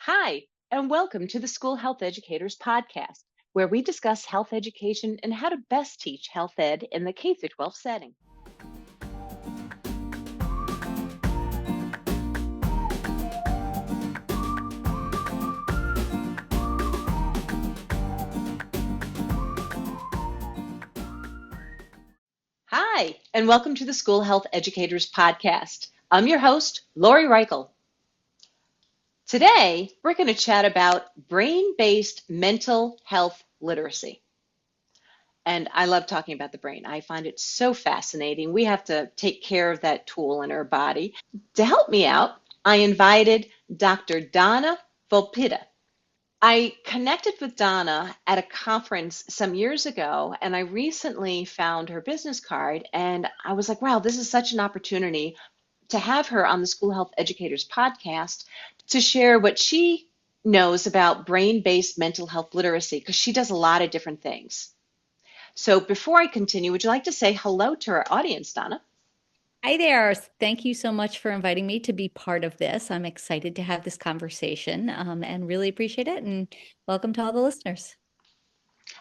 Hi, and welcome to the School Health Educators Podcast, where we discuss health education and how to best teach health ed in the K 12 setting. Hi, and welcome to the School Health Educators Podcast. I'm your host, Lori Reichel. Today, we're going to chat about brain-based mental health literacy. And I love talking about the brain. I find it so fascinating. We have to take care of that tool in our body. To help me out, I invited Dr. Donna Volpitta. I connected with Donna at a conference some years ago, and I recently found her business card, and I was like, wow, this is such an opportunity to have her on the School Health Educators podcast to share what she knows about brain-based mental health literacy, because she does a lot of different things. So before I continue, would you like to say hello to our audience, Donna? Hi there. Thank you so much for inviting me to be part of this. I'm excited to have this conversation and really appreciate it. And welcome to all the listeners.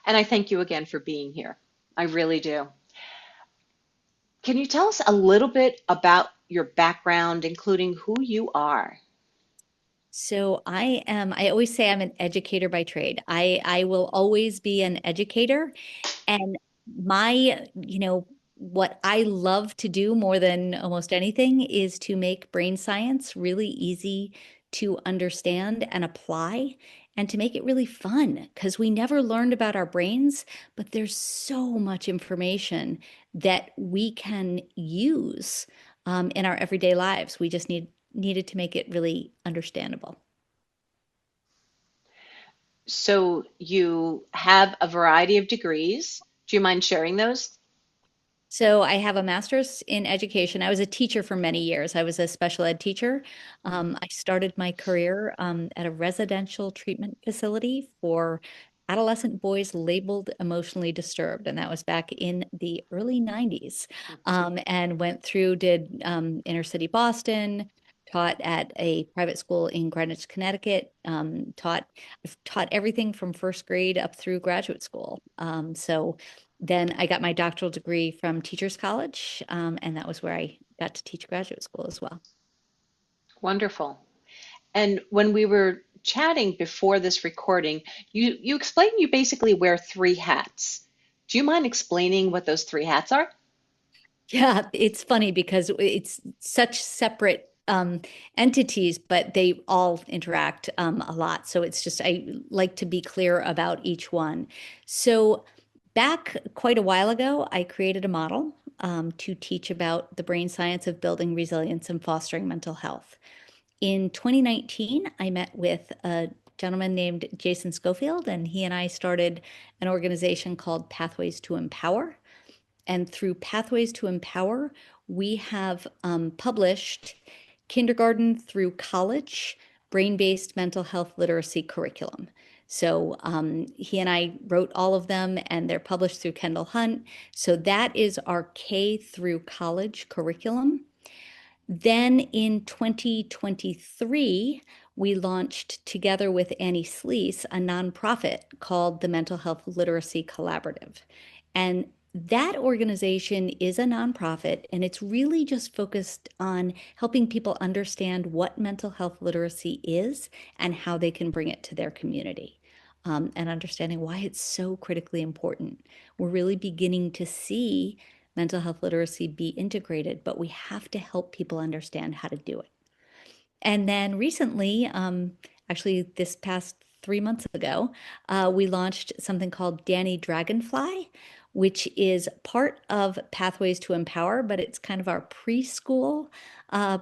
And I thank you again for being here. I really do. Can you tell us a little bit about your background, including who you are? I always say I'm an educator by trade. I will always be an educator. And what I love to do more than almost anything is to make brain science really easy to understand and apply and to make it really fun because we never learned about our brains, but there's so much information that we can use in our everyday lives. We just needed to make it really understandable. So you have a variety of degrees. Do you mind sharing those? So I have a master's in education. I was a teacher for many years. I was a special ed teacher. I started my career at a residential treatment facility for adolescent boys labeled emotionally disturbed, and that was back in the early 90s. And went through, did inner city Boston, taught at a private school in Greenwich, Connecticut, I've taught everything from first grade up through graduate school. So then I got my doctoral degree from Teachers College, and that was where I got to teach graduate school as well. Wonderful. And when we were chatting before this recording, you explained you basically wear three hats. Do you mind explaining what those three hats are? Yeah, it's funny because it's such separate entities, but they all interact a lot. So it's just, I like to be clear about each one. So back quite a while ago, I created a model to teach about the brain science of building resilience and fostering mental health. In 2019, I met with a gentleman named Jason Schofield, and he and I started an organization called Pathways to Empower. And through Pathways to Empower, we have published kindergarten through college brain-based mental health literacy curriculum. So he and I wrote all of them, and they're published through Kendall Hunt. So that is our K through college curriculum. Then in 2023, we launched together with Annie Sleece a nonprofit called the Mental Health Literacy Collaborative. And that organization is a nonprofit, and it's really just focused on helping people understand what mental health literacy is and how they can bring it to their community, and understanding why it's so critically important. We're really beginning to see mental health literacy be integrated, but we have to help people understand how to do it. And then recently, actually this past 3 months ago, we launched something called Danny Dragonfly, which is part of Pathways to Empower, but it's kind of our preschool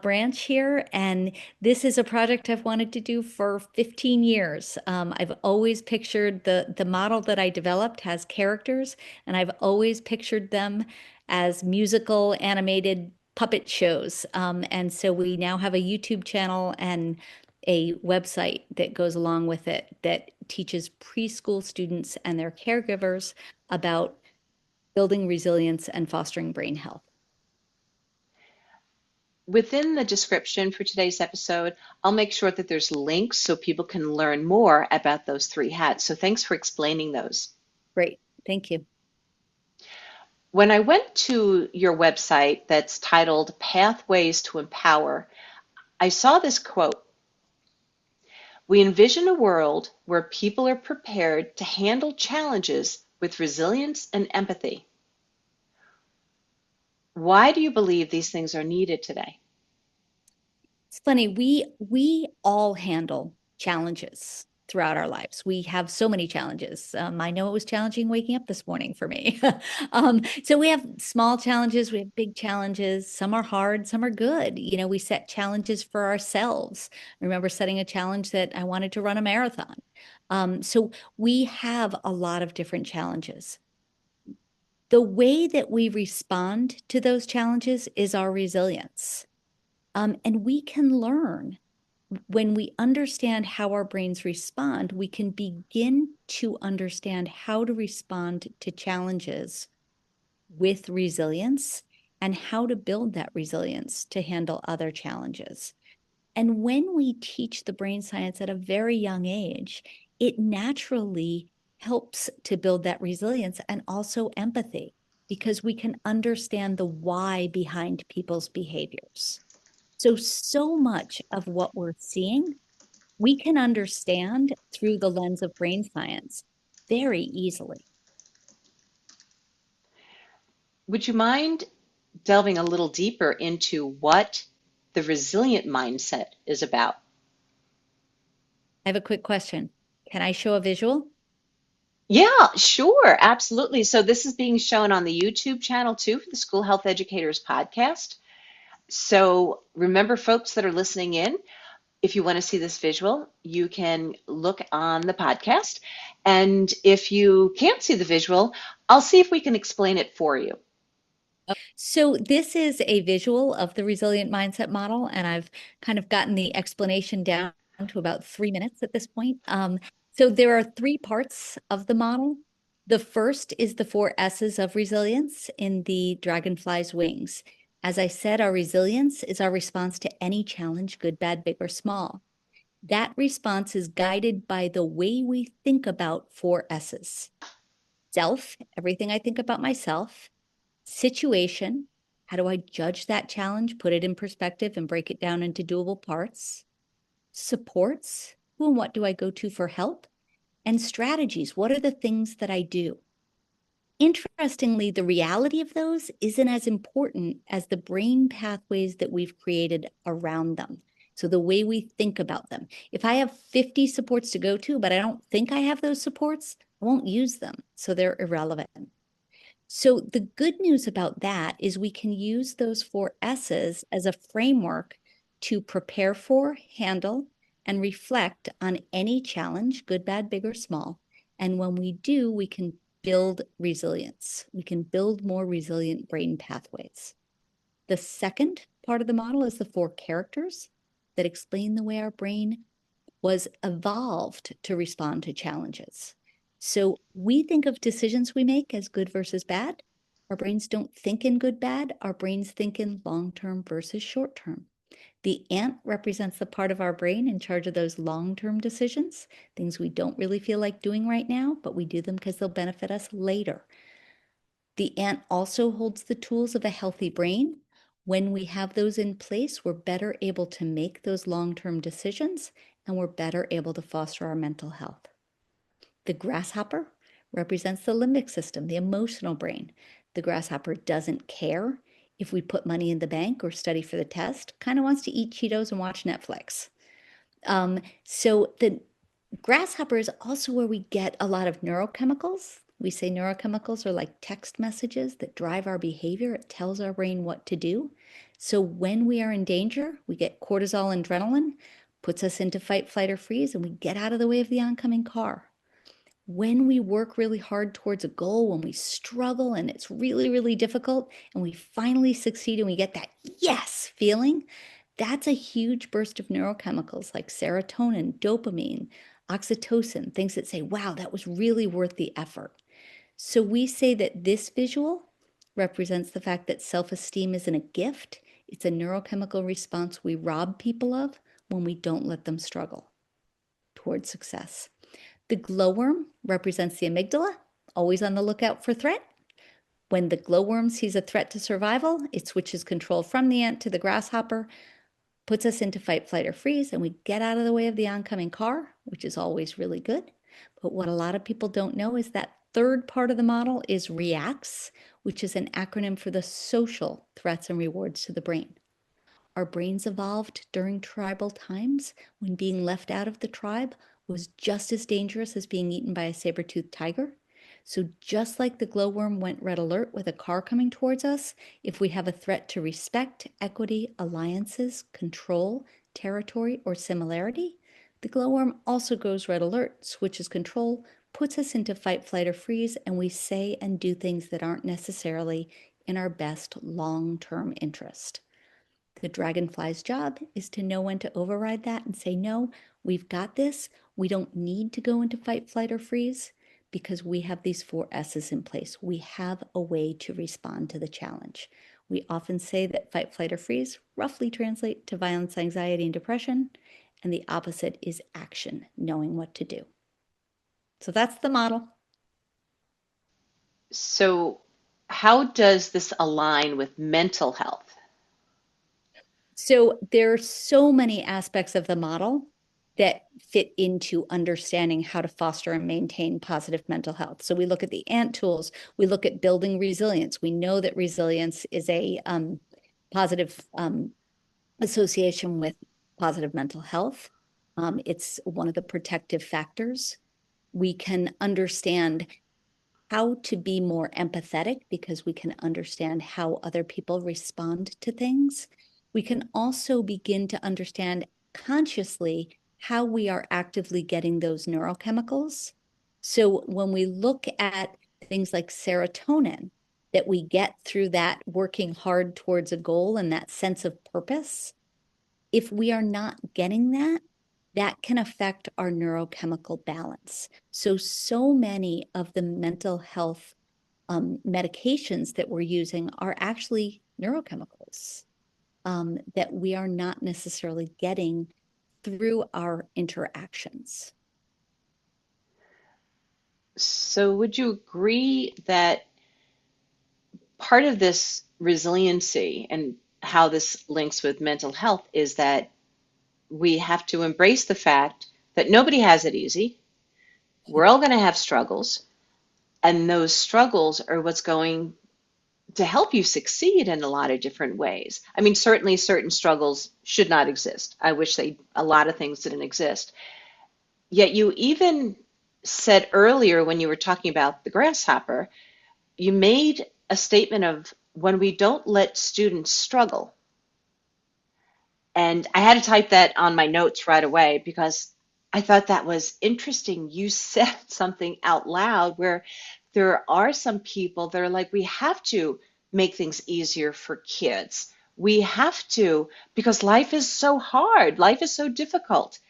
branch here. And this is a project I've wanted to do for 15 years. I've always pictured the model that I developed has characters, and I've always pictured them as musical animated puppet shows. And so we now have a YouTube channel and a website that goes along with it that teaches preschool students and their caregivers about building resilience and fostering brain health. within the description for today's episode, I'll make sure that there's links so people can learn more about those three hats. So thanks for explaining those. Great. Thank you. When I went to your website that's titled Pathways to Empower, I saw this quote. We envision a world where people are prepared to handle challenges with resilience and empathy. Why do you believe these things are needed today? It's funny, we all handle challenges throughout our lives. We have so many challenges. I know it was challenging waking up this morning for me. So we have small challenges, we have big challenges. Some are hard, some are good. We set challenges for ourselves. I remember setting a challenge that I wanted to run a marathon. So we have a lot of different challenges. The way that we respond to those challenges is our resilience. And we can learn when we understand how our brains respond, we can begin to understand how to respond to challenges with resilience and how to build that resilience to handle other challenges. And when we teach the brain science at a very young age, it naturally helps to build that resilience and also empathy because we can understand the why behind people's behaviors. So much of what we're seeing, we can understand through the lens of brain science very easily. Would you mind delving a little deeper into what the resilient mindset is about? I have a quick question. Can I show a visual? Yeah, sure, absolutely. So this is being shown on the YouTube channel too for the School Health Educators podcast. So remember, folks that are listening in, if you want to see this visual, you can look on the podcast. And if you can't see the visual, I'll see if we can explain it for you. So this is a visual of the resilient mindset model, and I've kind of gotten the explanation down to about 3 minutes at this point. So there are three parts of the model. The first is the 4 S's of resilience in the dragonfly's wings. As I said, our resilience is our response to any challenge, good, bad, big, or small. That response is guided by the way we think about 4 S's. Self, everything I think about myself. Situation, how do I judge that challenge, put it in perspective, and break it down into doable parts? Supports, who and what do I go to for help? And strategies, what are the things that I do? Interestingly, the reality of those isn't as important as the brain pathways that we've created around them. So the way we think about them. If I have 50 supports to go to, but I don't think I have those supports, I won't use them. So they're irrelevant. So the good news about that is we can use those 4 S's as a framework to prepare for, handle, and reflect on any challenge, good, bad, big, or small. And when we do, we can build resilience. We can build more resilient brain pathways. The second part of the model is the 4 characters that explain the way our brain was evolved to respond to challenges. So we think of decisions we make as good versus bad. Our brains don't think in good, bad. Our brains think in long-term versus short-term. The ant represents the part of our brain in charge of those long-term decisions, things we don't really feel like doing right now, but we do them because they'll benefit us later. The ant also holds the tools of a healthy brain. When we have those in place, we're better able to make those long-term decisions and we're better able to foster our mental health. The grasshopper represents the limbic system, the emotional brain. The grasshopper doesn't care if we put money in the bank or study for the test, kind of wants to eat Cheetos and watch Netflix. So the grasshopper is also where we get a lot of neurochemicals. We say neurochemicals are like text messages that drive our behavior. It tells our brain what to do. So when we are in danger, we get cortisol and adrenaline, puts us into fight, flight, or freeze, and we get out of the way of the oncoming car. When we work really hard towards a goal, when we struggle and it's really, really difficult, and we finally succeed and we get that yes feeling, that's a huge burst of neurochemicals like serotonin, dopamine, oxytocin, things that say, wow, that was really worth the effort. So we say that this visual represents the fact that self-esteem isn't a gift, It's a neurochemical response we rob people of when we don't let them struggle towards success. The glowworm represents the amygdala, always on the lookout for threat. When the glowworm sees a threat to survival, it switches control from the ant to the grasshopper, puts us into fight, flight, or freeze, and we get out of the way of the oncoming car, which is always really good. But what a lot of people don't know is that third part of the model is REACTS, which is an acronym for the social threats and rewards to the brain. Our brains evolved during tribal times when being left out of the tribe was just as dangerous as being eaten by a saber-toothed tiger. So just like the glowworm went red alert with a car coming towards us, if we have a threat to respect, equity, alliances, control, territory, or similarity, the glowworm also goes red alert, switches control, puts us into fight, flight, or freeze, and we say and do things that aren't necessarily in our best long-term interest. The dragonfly's job is to know when to override that and say, no, we've got this. We don't need to go into fight, flight, or freeze because we have these 4 S's in place. We have a way to respond to the challenge. We often say that fight, flight, or freeze roughly translate to violence, anxiety, and depression. And the opposite is action, knowing what to do. So that's the model. So, how does this align with mental health? So there are so many aspects of the model that fit into understanding how to foster and maintain positive mental health. So we look at the ANT tools, we look at building resilience. We know that resilience is a positive association with positive mental health. It's one of the protective factors. We can understand how to be more empathetic because we can understand how other people respond to things. We can also begin to understand consciously how we are actively getting those neurochemicals. So when we look at things like serotonin that we get through that working hard towards a goal and that sense of purpose, if we are not getting that, that can affect our neurochemical balance. So many of the mental health medications that we're using are actually neurochemicals that we are not necessarily getting through our interactions. So, would you agree that part of this resiliency and how this links with mental health is that we have to embrace the fact that nobody has it easy? We're all going to have struggles, and those struggles are what's going to help you succeed in a lot of different ways. I mean, certainly certain struggles should not exist. I wish a lot of things didn't exist. Yet you even said earlier when you were talking about the grasshopper, you made a statement of when we don't let students struggle. And I had to type that on my notes right away because I thought that was interesting. You said something out loud where there are some people that are like, we have to make things easier for kids. We have to, because life is so hard, life is so difficult,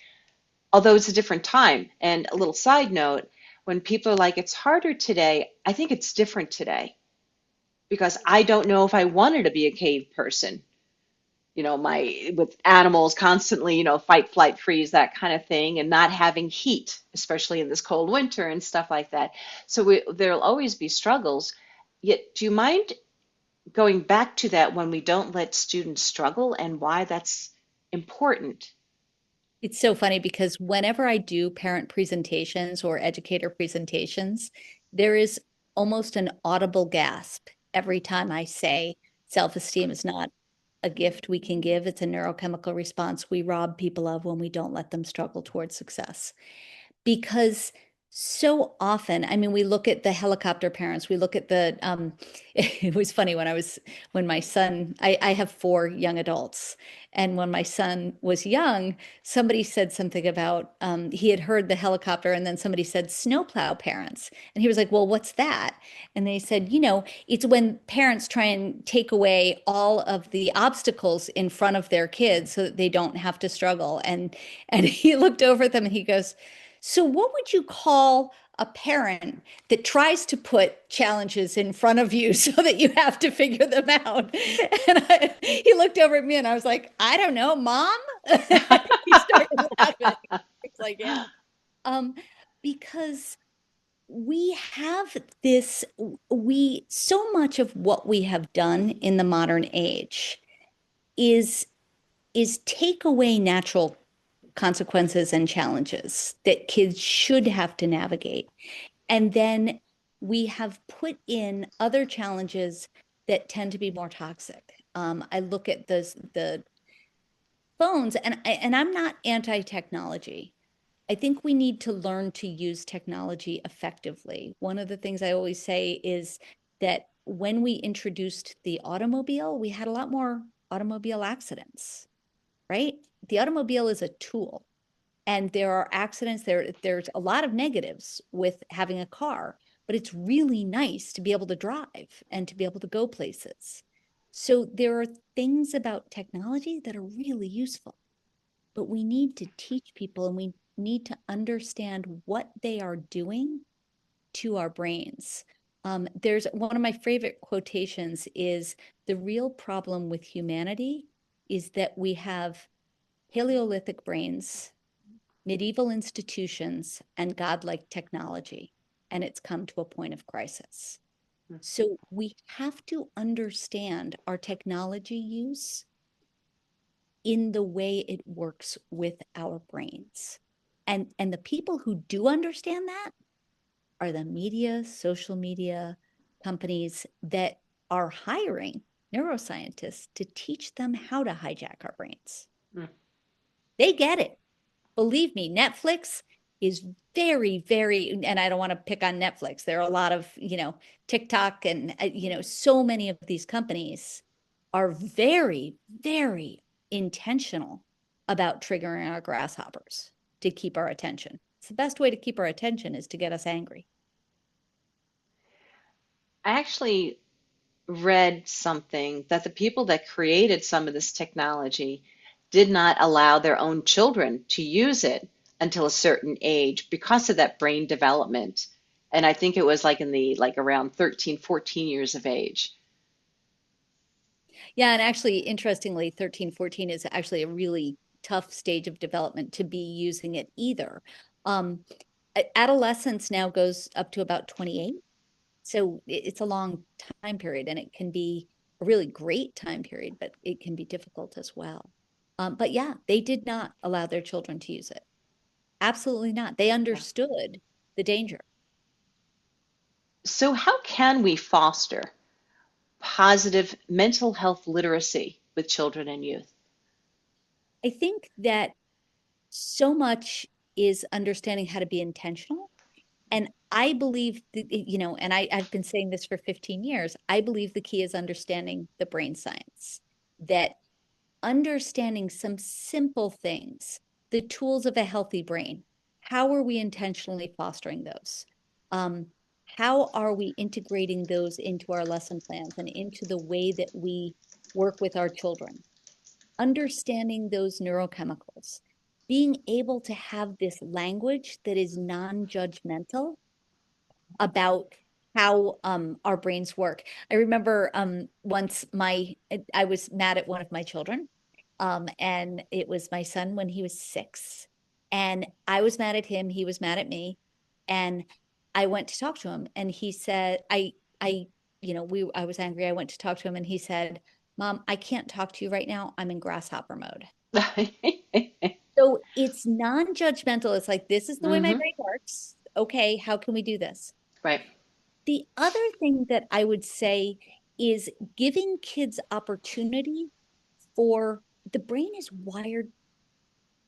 although it's a different time. And a little side note, when people are like, it's harder today, I think it's different today because I don't know if I wanted to be a cave person, my with animals constantly, fight, flight, freeze, that kind of thing, and not having heat, especially in this cold winter and stuff like that. So there'll always be struggles. Yet, do you mind going back to that when we don't let students struggle and why that's important? It's so funny because whenever I do parent presentations or educator presentations, there is almost an audible gasp every time I say self-esteem is not a gift we can give. It's a neurochemical response we rob people of when we don't let them struggle towards success. Because so often, I mean, we look at the helicopter parents, we look at it was funny when my son, I have 4 young adults. And when my son was young, somebody said something about, he had heard the helicopter and then somebody said snowplow parents. And he was like, well, what's that? And they said, it's when parents try and take away all of the obstacles in front of their kids so that they don't have to struggle. And he looked over at them and he goes, So, what would you call a parent that tries to put challenges in front of you so that you have to figure them out? And he looked over at me and I was like, I don't know, mom. He started laughing. It's like, yeah. Um, because we have this, we so much of what we have done in the modern age is take away natural consequences and challenges that kids should have to navigate. And then we have put in other challenges that tend to be more toxic. I look at the phones, and I'm not anti-technology. I think we need to learn to use technology effectively. One of the things I always say is that when we introduced the automobile, we had a lot more automobile accidents, right? The automobile is a tool, and there are accidents. There's a lot of negatives with having a car, but it's really nice to be able to drive and to be able to go places. So there are things about technology that are really useful, but we need to teach people and we need to understand what they are doing to our brains. There's one of my favorite quotations is the real problem with humanity is that we have Paleolithic brains, medieval institutions, and godlike technology, and it's come to a point of crisis. So we have to understand our technology use in the way it works with our brains. And the people who do understand that are the media, social media companies that are hiring neuroscientists to teach them how to hijack our brains. Mm. They get it. Believe me, Netflix is very, very, and I don't want to pick on Netflix. There are a lot of, TikTok and, so many of these companies are very, very intentional about triggering our grasshoppers to keep our attention. It's the best way to keep our attention is to get us angry. I actually read something that the people that created some of this technology did not allow their own children to use it until a certain age because of that brain development. And I think it was like in the like around 13, 14 years of age. Yeah, and actually, interestingly, 13, 14 is actually a really tough stage of development to be using it either. Um, Adolescence now goes up to about 28. So it's a long time period and it can be a really great time period, but it can be difficult as well. But yeah, they did not allow their children to use it. Absolutely not. They Yeah. understood the danger. So how can we foster positive mental health literacy with children and youth? I think that so much is understanding how to be intentional. And I believe that, and I've been saying this for 15 years, I believe the key is understanding the brain science, that understanding some simple things, the tools of a healthy brain. How are we intentionally fostering those? Um, how are we integrating those into our lesson plans and into the way that we work with our children? Understanding those neurochemicals, being able to have this language that is non-judgmental about how our brains work. I remember once I was mad at one of my children, and it was my son when he was 6, and I was mad at him. He was mad at me, and I went to talk to him, and he said, I, I was angry. I went to talk to him, and he said, "Mom, I can't talk to you right now. I'm in grasshopper mode." So it's non-judgmental. It's like, this is the way my Hmm. brain works. Okay, how can we do this? Right. The other thing that I would say is giving kids opportunity for the brain is wired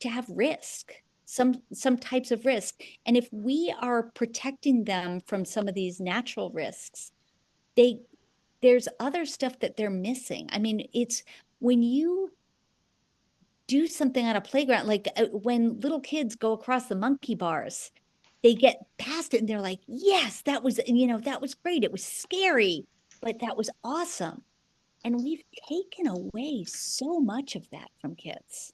to have risk, some types of risk. And if we are protecting them from some of these natural risks, they there's other stuff that they're missing. I mean, it's when you do something on a playground, like when little kids go across the monkey bars, they get past it and they're like, yes, that was great. It was scary, but that was awesome. And we've taken away so much of that from kids.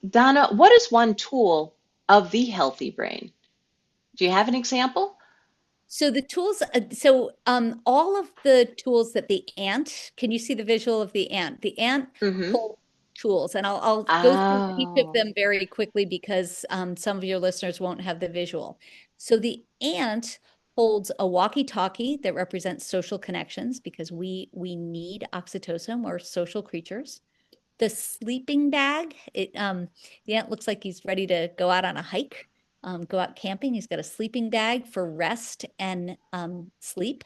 Donna, what is one tool of the healthy brain? Do you have an example? So the tools, all of the tools that the ant, can you see the visual of the ant? The ant Mm-hmm. pulls tools, and I'll go through each of Oh. them very quickly because some of your listeners won't have the visual. So the ant holds a walkie-talkie that represents social connections because we need oxytocin. We're social creatures. The sleeping bag, the ant looks like he's ready to go out on a hike, go out camping. He's got a sleeping bag for rest and sleep.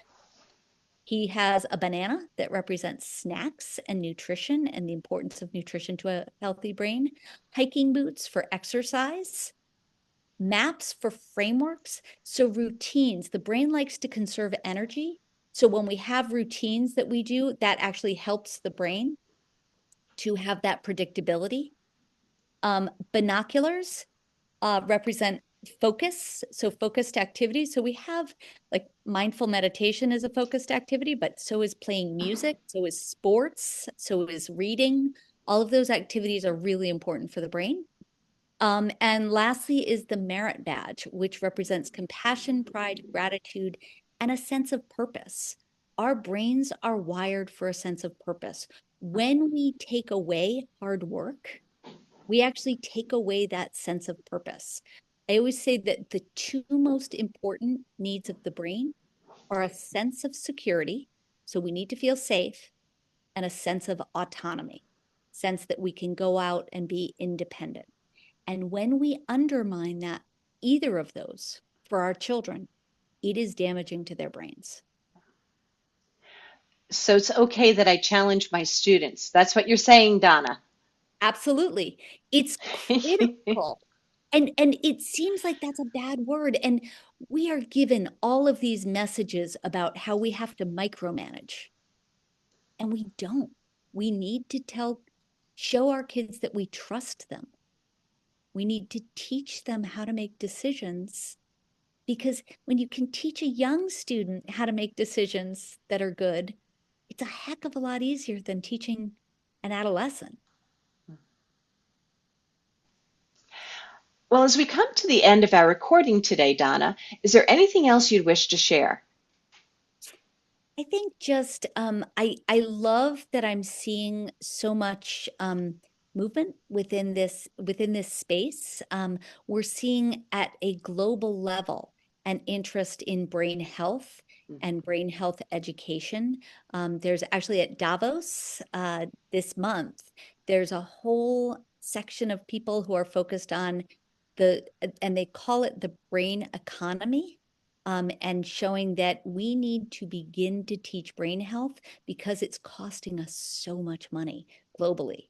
He has a banana that represents snacks and nutrition and the importance of nutrition to a healthy brain. Hiking boots for exercise. Maps for frameworks. So routines, the brain likes to conserve energy. So when we have routines that we do, that actually helps the brain to have that predictability. Binoculars represent focus, so focused activity. So we have like mindful meditation as a focused activity, but so is playing music, so is sports, so is reading. All of those activities are really important for the brain. And lastly is the merit badge, which represents compassion, pride, gratitude, and a sense of purpose. Our brains are wired for a sense of purpose. When we take away hard work, we actually take away that sense of purpose. I always say that the two most important needs of the brain are a sense of security. So we need to feel safe, and a sense of autonomy, sense that we can go out and be independent. And when we undermine that, either of those for our children, it is damaging to their brains. So it's okay that I challenge my students. That's what you're saying, Donna. Absolutely. It's critical. And it seems like that's a bad word. And we are given all of these messages about how we have to micromanage, and we don't. We need to show our kids that we trust them. We need to teach them how to make decisions, because when you can teach a young student how to make decisions that are good, it's a heck of a lot easier than teaching an adolescent. Well, as we come to the end of our recording today, Donna, is there anything else you'd wish to share? I think just I love that I'm seeing so much movement within this space. We're seeing at a global level an interest in brain health and brain health education. There's actually at Davos this month, there's a whole section of people who are focused on and they call it the brain economy, and showing that we need to begin to teach brain health because it's costing us so much money globally.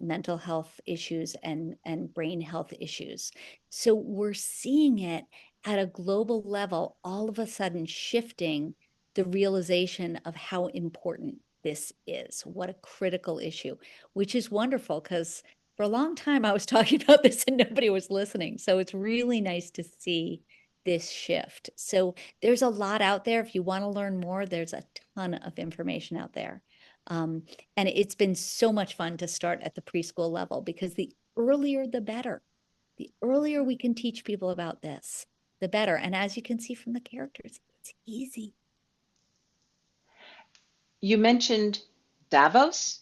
Mental health issues and brain health issues. So we're seeing it at a global level, all of a sudden shifting the realization of how important this is, what a critical issue, which is wonderful because for a long time I was talking about this and nobody was listening. So it's really nice to see this shift. So there's a lot out there. If you want to learn more, there's a ton of information out there. Um, and it's been so much fun to start at the preschool level because the earlier, the better. The earlier we can teach people about this, the better. And as you can see from the characters, it's easy. You mentioned Davos?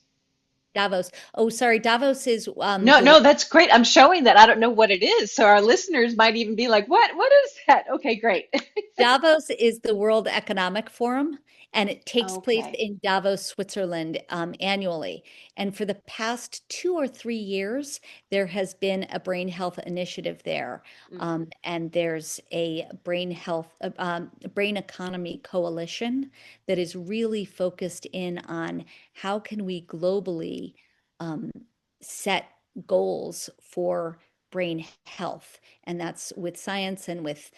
Davos. Oh, sorry. Davos is No, the no, that's great. I'm showing that. I don't know what it is. So our listeners might even be like, what? What is that? Okay, great. Davos is the World Economic Forum, and it takes place Okay. in Davos, Switzerland, annually. And for the past 2 or 3 years, there has been a brain health initiative there. Hmm. And there's a brain economy coalition that is really focused in on how can we globally um, set goals for brain health. And that's with science and with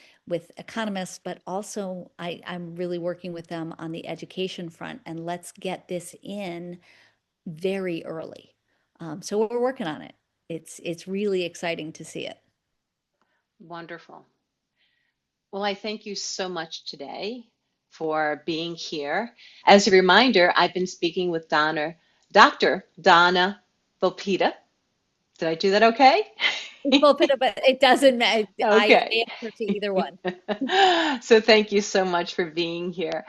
economists, but also I'm really working with them on the education front. And let's get this in very early. So we're working on it. It's really exciting to see it. Wonderful. Well, I thank you so much today for being here. As a reminder, I've been speaking with Dr. Donna Volpitta, Did I do that okay? Volpitta, but it doesn't matter. I Okay. answer to either one. So thank you so much for being here.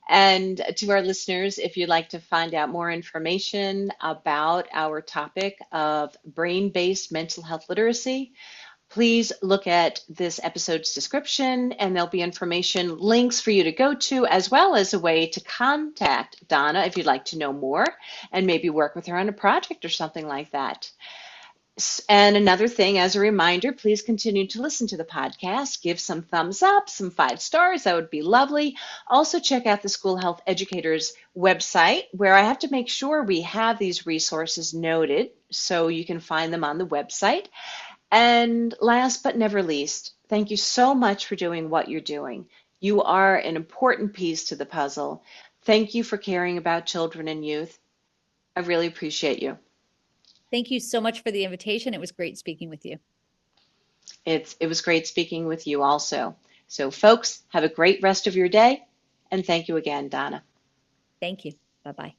And to our listeners, if you'd like to find out more information about our topic of brain-based mental health literacy, please look at this episode's description, and there'll be information, links for you to go to, as well as a way to contact Donna if you'd like to know more and maybe work with her on a project or something like that. And another thing, as a reminder, please continue to listen to the podcast. Give some thumbs up, some 5 stars. That would be lovely. Also, check out the School Health Educators website, where I have to make sure we have these resources noted so you can find them on the website. And last but never least, thank you so much for doing what you're doing. You are an important piece to the puzzle. Thank you for caring about children and youth. I really appreciate you. Thank you so much for the invitation. It was great speaking with you. It was great speaking with you also. So, folks, have a great rest of your day, and thank you again, Donna. Thank you. Bye-bye.